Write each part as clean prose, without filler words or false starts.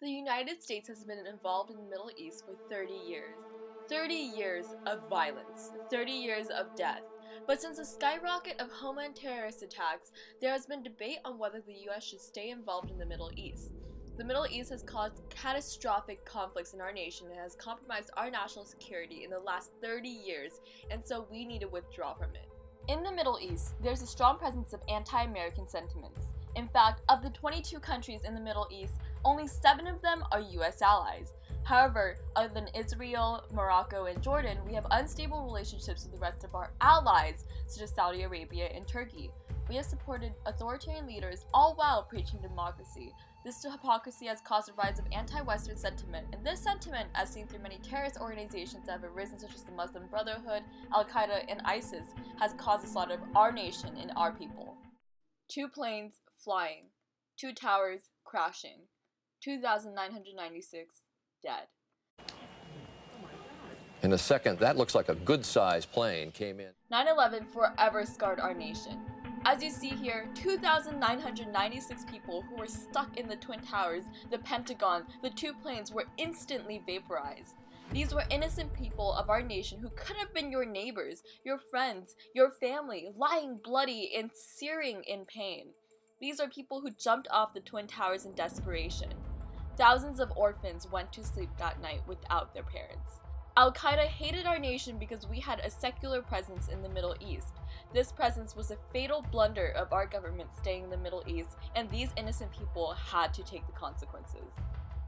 The United States has been involved in the Middle East for 30 years. 30 years of violence, 30 years of death. But since the skyrocket of homeland terrorist attacks, there has been debate on whether the US should stay involved in the Middle East. The Middle East has caused catastrophic conflicts in our nation and has compromised our national security in the last 30 years, and so we need to withdraw from it. In the Middle East, there's a strong presence of anti-American sentiments. In fact, of the 22 countries in the Middle East, only 7 of them are US allies. However, other than Israel, Morocco, and Jordan, we have unstable relationships with the rest of our allies, such as Saudi Arabia and Turkey. We have supported authoritarian leaders all while preaching democracy. This hypocrisy has caused a rise of anti-Western sentiment, and this sentiment, as seen through many terrorist organizations that have arisen such as the Muslim Brotherhood, Al-Qaeda, and ISIS, has caused the slaughter of our nation and our people. 2 planes flying, 2 towers crashing, 2,996 dead. In a second, that looks like a good-sized plane came in. 9/11 forever scarred our nation. As you see here, 2,996 people who were stuck in the Twin Towers, the Pentagon, the 2 planes were instantly vaporized. These were innocent people of our nation who could have been your neighbors, your friends, your family, lying bloody and searing in pain. These are people who jumped off the Twin Towers in desperation. Thousands of orphans went to sleep that night without their parents. Al-Qaeda hated our nation because we had a secular presence in the Middle East. This presence was a fatal blunder of our government staying in the Middle East, and these innocent people had to take the consequences.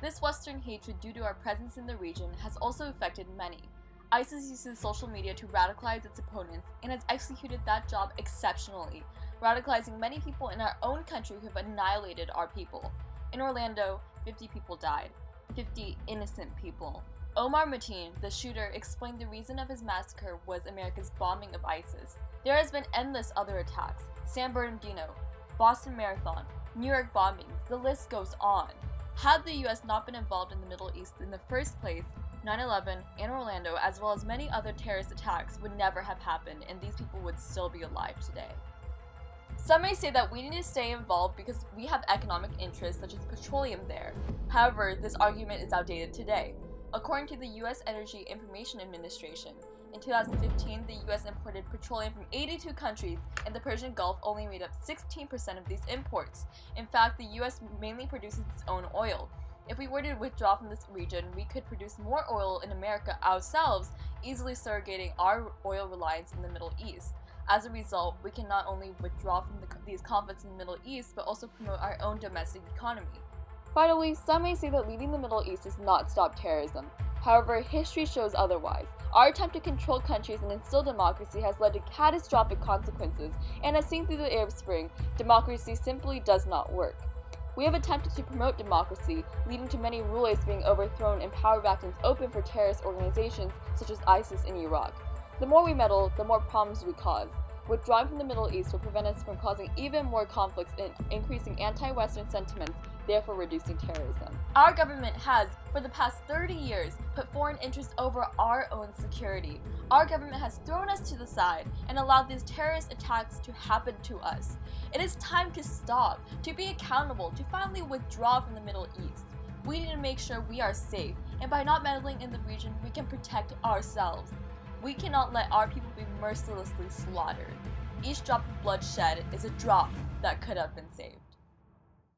This Western hatred due to our presence in the region has also affected many. ISIS uses social media to radicalize its opponents and has executed that job exceptionally, radicalizing many people in our own country who have annihilated our people. In Orlando, 50 people died. 50 innocent people. Omar Mateen, the shooter, explained the reason of his massacre was America's bombing of ISIS. There has been endless other attacks. San Bernardino, Boston Marathon, New York bombings, the list goes on. Had the US not been involved in the Middle East in the first place, 9/11 and Orlando, as well as many other terrorist attacks, would never have happened, and these people would still be alive today. Some may say that we need to stay involved because we have economic interests such as petroleum there. However, this argument is outdated today. According to the US Energy Information Administration, in 2015, the US imported petroleum from 82 countries, and the Persian Gulf only made up 16% of these imports. In fact, the US mainly produces its own oil. If we were to withdraw from this region, we could produce more oil in America ourselves, easily surrogating our oil reliance in the Middle East. As a result, we can not only withdraw from these conflicts in the Middle East, but also promote our own domestic economy. Finally, some may say that leaving the Middle East does not stop terrorism. However, history shows otherwise. Our attempt to control countries and instill democracy has led to catastrophic consequences, and as seen through the Arab Spring, democracy simply does not work. We have attempted to promote democracy, leading to many rulers being overthrown and power vacuums open for terrorist organizations such as ISIS in Iraq. The more we meddle, the more problems we cause. Withdrawing from the Middle East will prevent us from causing even more conflicts and increasing anti-Western sentiments, therefore reducing terrorism. Our government has, for the past 30 years, put foreign interests over our own security. Our government has thrown us to the side and allowed these terrorist attacks to happen to us. It is time to stop, to be accountable, to finally withdraw from the Middle East. We need to make sure we are safe, and by not meddling in the region, we can protect ourselves. We cannot let our people be mercilessly slaughtered. Each drop of blood shed is a drop that could have been saved.